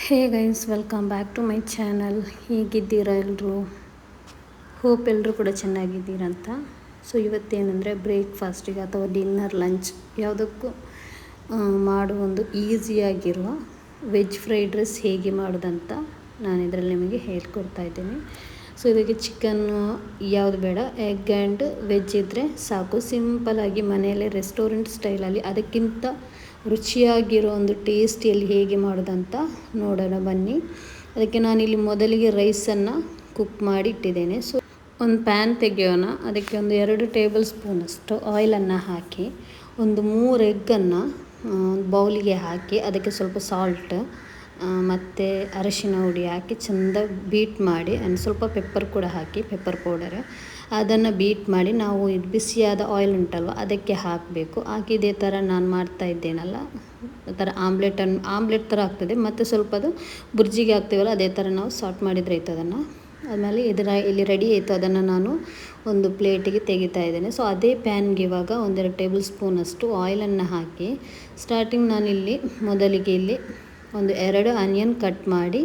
Hey guys, welcome back to my channel. ಹೇಗಿದ್ದೀರಾ ಎಲ್ಲರೂ? Hope ಎಲ್ಲರೂ ಕೂಡ ಚೆನ್ನಾಗಿದ್ದೀರಂತ. ಸೊ ಇವತ್ತೇನೆಂದರೆ ಬ್ರೇಕ್ಫಾಸ್ಟಿಗೆ ಅಥವಾ ಡಿನ್ನರ್, ಲಂಚ್ ಯಾವುದಕ್ಕೂ ಮಾಡುವ ಒಂದು ಈಸಿಯಾಗಿರುವ ವೆಜ್ ಫ್ರೈಡ್ ರೈಸ್ ಹೇಗೆ ಮಾಡೋದಂತ ನಾನು ಇದರಲ್ಲಿ ನಿಮಗೆ ಹೇಳ್ಕೊಡ್ತಾ ಇದ್ದೀನಿ. ಸೊ ಇದಕ್ಕೆ ಚಿಕನ್ನು ಯಾವುದು ಬೇಡ, ಎಗ್ ಆ್ಯಂಡ್ ವೆಜ್ ಇದ್ದರೆ ಸಾಕು. ಸಿಂಪಲಾಗಿ ಮನೆಯಲ್ಲೇ ರೆಸ್ಟೋರೆಂಟ್ ಸ್ಟೈಲಲ್ಲಿ ಅದಕ್ಕಿಂತ ರುಚಿಯಾಗಿರೋ ಒಂದು ಟೇಸ್ಟಿಯಲ್ಲಿ ಹೇಗೆ ಮಾಡೋದಂತ ನೋಡೋಣ ಬನ್ನಿ. ಅದಕ್ಕೆ ನಾನಿಲ್ಲಿ ಮೊದಲಿಗೆ ರೈಸನ್ನು ಕುಕ್ ಮಾಡಿ ಇಟ್ಟಿದ್ದೇನೆ. ಸೊ ಒಂದು ಪ್ಯಾನ್ ತೆಗೆಯೋಣ. ಅದಕ್ಕೆ ಒಂದು 2 ಟೇಬಲ್ ಸ್ಪೂನಷ್ಟು ಆಯಿಲನ್ನು ಹಾಕಿ, ಒಂದು 3 ಎಗ್ಗನ್ನು ಬೌಲಿಗೆ ಹಾಕಿ, ಅದಕ್ಕೆ ಸ್ವಲ್ಪ ಸಾಲ್ಟ್ ಮತ್ತು ಅರಿಶಿನ ಹುಡಿ ಹಾಕಿ ಚೆಂದ ಬೀಟ್ ಮಾಡಿ, ಆ್ಯಂಡ್ ಸ್ವಲ್ಪ ಪೆಪ್ಪರ್ ಕೂಡ ಹಾಕಿ, ಪೆಪ್ಪರ್ ಪೌಡರ್ ಅದನ್ನು ಬೀಟ್ ಮಾಡಿ ನಾವು ಇದು ಬಿಸಿಯಾದ ಆಯಿಲ್ ಉಂಟಲ್ವ ಅದಕ್ಕೆ ಹಾಕಬೇಕು. ಹಾಕಿ ಇದೇ ಥರ ನಾನು ಮಾಡ್ತಾ ಇದ್ದೇನಲ್ಲ, ಆ ಥರ ಆಮ್ಲೆಟ್ ಥರ ಆಗ್ತದೆ. ಮತ್ತು ಸ್ವಲ್ಪ ಅದು ಬುರ್ಜಿಗೆ ಹಾಕ್ತೀವಲ್ಲ ಅದೇ ಥರ ನಾವು ಸಾರ್ಟ್ ಮಾಡಿದರೆ ಆಯಿತು. ಅದನ್ನು ಆದಮೇಲೆ ಇಲ್ಲಿ ರೆಡಿ ಆಯಿತು. ಅದನ್ನು ನಾನು ಒಂದು ಪ್ಲೇಟಿಗೆ ತೆಗಿತಾ ಇದ್ದೇನೆ. ಸೊ ಅದೇ ಪ್ಯಾನ್ಗೆ ಇವಾಗ 1-2 ಟೇಬಲ್ ಸ್ಪೂನಷ್ಟು ಆಯಿಲನ್ನು ಹಾಕಿ, ಸ್ಟಾರ್ಟಿಂಗ್ ನಾನಿಲ್ಲಿ ಮೊದಲಿಗೆ ಇಲ್ಲಿ ಒಂದು 2 ಆನಿಯನ್ ಕಟ್ ಮಾಡಿ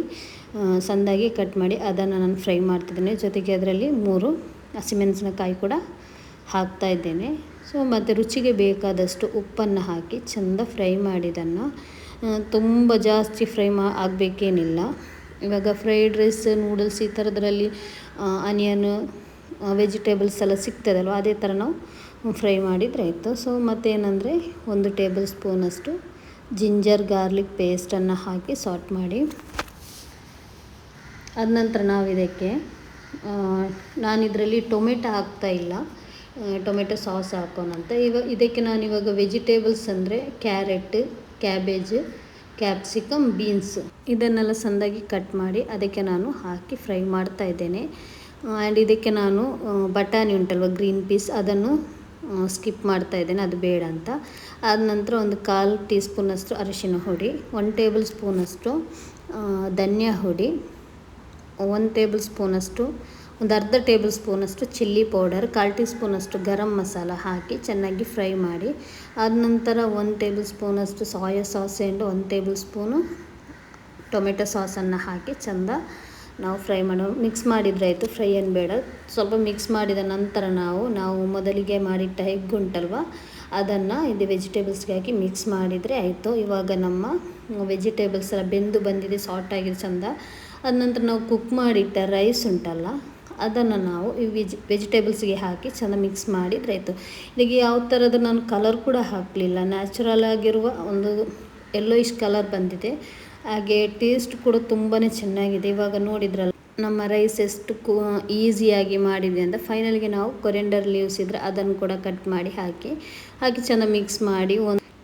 ಸಣ್ಣದಾಗಿ ಕಟ್ ಮಾಡಿ ಅದನ್ನು ನಾನು ಫ್ರೈ ಮಾಡ್ತಿದ್ದೇನೆ. ಜೊತೆಗೆ ಅದರಲ್ಲಿ 3 ಹಸಿಮೆಣಸಿನಕಾಯಿ ಕೂಡ ಹಾಕ್ತಾ ಇದ್ದೇನೆ. ಸೊ ಮತ್ತು ರುಚಿಗೆ ಬೇಕಾದಷ್ಟು ಉಪ್ಪನ್ನು ಹಾಕಿ ಚೆಂದ ಫ್ರೈ ಮಾಡಿದ್ದನ್ನು, ತುಂಬ ಜಾಸ್ತಿ ಫ್ರೈ ಆಗಬೇಕೇನಿಲ್ಲ. ಇವಾಗ ಫ್ರೈಡ್ ರೈಸ್, ನೂಡಲ್ಸ್ ಈ ಥರದ್ರಲ್ಲಿ ಆನಿಯನ್ ವೆಜಿಟೇಬಲ್ಸ್ ಎಲ್ಲ ಸಿಗ್ತದಲ್ವ, ಅದೇ ಥರ ನಾವು ಫ್ರೈ ಮಾಡಿದರೆ ಆಯಿತು. ಸೊ ಮತ್ತೇನೆಂದರೆ 1 ಟೇಬಲ್ ಸ್ಪೂನಷ್ಟು ಜಿಂಜರ್ ಗಾರ್ಲಿಕ್ ಪೇಸ್ಟನ್ನು ಹಾಕಿ ಸಾರ್ಟ್ ಮಾಡಿ, ಅದ ನಂತರ ನಾವು ಇದಕ್ಕೆ ನಾನಿದರಲ್ಲಿ ಟೊಮೆಟೊ ಹಾಕ್ತಾಯಿಲ್ಲ, ಟೊಮೆಟೊ ಸಾಸ್ ಹಾಕೋಣಂತ. ಇದಕ್ಕೆ ನಾನಿವಾಗ ವೆಜಿಟೇಬಲ್ಸ್ ಅಂದರೆ ಕ್ಯಾರೆಟ್, ಕ್ಯಾಬೇಜ್, ಕ್ಯಾಪ್ಸಿಕಮ್, ಬೀನ್ಸ್ ಇದನ್ನೆಲ್ಲ ಸಣ್ಣದಾಗಿ ಕಟ್ ಮಾಡಿ ಅದಕ್ಕೆ ನಾನು ಹಾಕಿ ಫ್ರೈ ಮಾಡ್ತಾ ಇದ್ದೇನೆ. ಆ್ಯಂಡ್ ಇದಕ್ಕೆ ನಾನು ಬಟಾಣಿ ಉಂಟಲ್ವ, ಗ್ರೀನ್ ಪೀಸ್, ಅದನ್ನು ಸ್ಕಿಪ್ ಮಾಡ್ತಾ ಇದ್ದೇನೆ, ಅದು ಬೇಡ ಅಂತ. ಆದ ನಂತರ ಒಂದು 1/4 ಟೀ ಸ್ಪೂನಷ್ಟು ಅರಿಶಿನ ಹುಡಿ, 1 ಟೇಬಲ್ ಸ್ಪೂನಷ್ಟು ಧನಿಯಾ ಹುಡಿ, 1 ಟೇಬಲ್ ಸ್ಪೂನಷ್ಟು, ಒಂದು ಅರ್ಧ ಟೇಬಲ್ ಸ್ಪೂನಷ್ಟು ಚಿಲ್ಲಿ ಪೌಡರ್, 1/4 ಟೀ ಸ್ಪೂನಷ್ಟು ಗರಂ ಮಸಾಲ ಹಾಕಿ ಚೆನ್ನಾಗಿ ಫ್ರೈ ಮಾಡಿ, ಆದ ನಂತರ 1 ಟೇಬಲ್ ಸ್ಪೂನಷ್ಟು soya sauce and 1 table spoon tomato ಸಾಸನ್ನು ಹಾಕಿ ಚೆಂದ ನಾವು ಫ್ರೈ ಮಿಕ್ಸ್ ಮಾಡಿದರೆ ಆಯಿತು. ಫ್ರೈ ಏನು ಬೇಡ, ಸ್ವಲ್ಪ ಮಿಕ್ಸ್ ಮಾಡಿದ ನಂತರ ನಾವು ಮೊದಲಿಗೆ ಮಾಡಿಟ್ಟ ಎಗ್ ಉಂಟಲ್ವ ಅದನ್ನು ಇದು ವೆಜಿಟೇಬಲ್ಸ್ಗೆ ಹಾಕಿ ಮಿಕ್ಸ್ ಮಾಡಿದರೆ ಆಯಿತು. ಇವಾಗ ನಮ್ಮ ವೆಜಿಟೇಬಲ್ಸ್ ಎಲ್ಲ ಬೆಂದು ಬಂದಿದೆ, ಸಾಫ್ಟ್ ಆಗಿದೆ ಚೆಂದ. ಅದ ನಂತರ ನಾವು ಕುಕ್ ಮಾಡಿಟ್ಟ ರೈಸ್ ಉಂಟಲ್ಲ ಅದನ್ನು ನಾವು ಈ ವೆಜಿಟೇಬಲ್ಸ್ಗೆ ಹಾಕಿ ಚೆಂದ ಮಿಕ್ಸ್ ಮಾಡಿದರೆ ಆಯಿತು. ಇದಕ್ಕೆ ಯಾವ ಥರದ ನಾನು ಕಲರ್ ಕೂಡ ಹಾಕಲಿಲ್ಲ, ನ್ಯಾಚುರಲ್ ಆಗಿರುವ ಒಂದು ಯೆಲ್ಲೋಯಿಶ್ ಕಲರ್ ಬಂದಿದೆ. ಹಾಗೆ ಟೇಸ್ಟ್ ಕೂಡ ತುಂಬಾ ಚೆನ್ನಾಗಿದೆ. ಇವಾಗ ನೋಡಿದ್ರಲ್ಲ ನಮ್ಮ ರೈಸ್ ಎಷ್ಟು ಈಸಿಯಾಗಿ ಮಾಡಿದೆ ಅಂತ. ಫೈನಲ್ಗೆ ನಾವು ಕೊರಿಯಂಡರ್ ಲೀವ್ಸ್ ಇದ್ದರೆ ಅದನ್ನು ಕೂಡ ಕಟ್ ಮಾಡಿ ಹಾಕಿ ಚೆಂದ ಮಿಕ್ಸ್ ಮಾಡಿ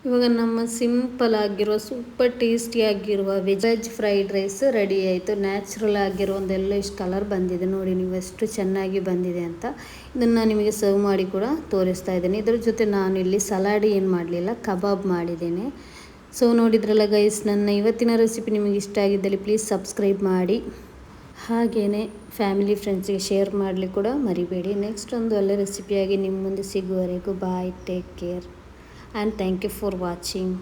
ಇವಾಗ ನಮ್ಮ ಸಿಂಪಲ್ ಆಗಿರುವ ಸೂಪರ್ ಟೇಸ್ಟಿಯಾಗಿರುವ ವೆಜ್ ಫ್ರೈಡ್ ರೈಸ್ ರೆಡಿ ಆಯಿತು. ನ್ಯಾಚುರಲ್ ಆಗಿರೋ ಒಂದು ಯೆಲ್ಲೋಯಿಶ್ ಕಲರ್ ಬಂದಿದೆ ನೋಡಿ, ನೀವು ಎಷ್ಟು ಚೆನ್ನಾಗಿ ಬಂದಿದೆ ಅಂತ. ಇದನ್ನು ನಾನು ನಿಮಗೆ ಸರ್ವ್ ಮಾಡಿ ಕೂಡ ತೋರಿಸ್ತಾ ಇದ್ದೇನೆ. ಇದರ ಜೊತೆ ನಾನು ಇಲ್ಲಿ ಸಲಾಡ್ ಏನು ಮಾಡಲಿಲ್ಲ, ಕಬಾಬ್ ಮಾಡಿದ್ದೇನೆ. ಸೊ ನೋಡಿದ್ರಲ್ಲ ಗೈಸ್, ನನ್ನ ಇವತ್ತಿನ ರೆಸಿಪಿ ನಿಮಗೆ ಇಷ್ಟ ಆಗಿದ್ದಲ್ಲಿ ಪ್ಲೀಸ್ ಸಬ್ಸ್ಕ್ರೈಬ್ ಮಾಡಿ, ಹಾಗೆಯೇ ಫ್ಯಾಮಿಲಿ ಫ್ರೆಂಡ್ಸಿಗೆ ಶೇರ್ ಮಾಡಲಿಕ್ಕೆ ಕೂಡ ಮರಿಬೇಡಿ. ನೆಕ್ಸ್ಟ್ ಒಂದು ಒಳ್ಳೆ ರೆಸಿಪಿಯಾಗಿ ನಿಮ್ಮ ಮುಂದೆ ಸಿಗುವವರೆಗೂ bye, take care and thank you for watching.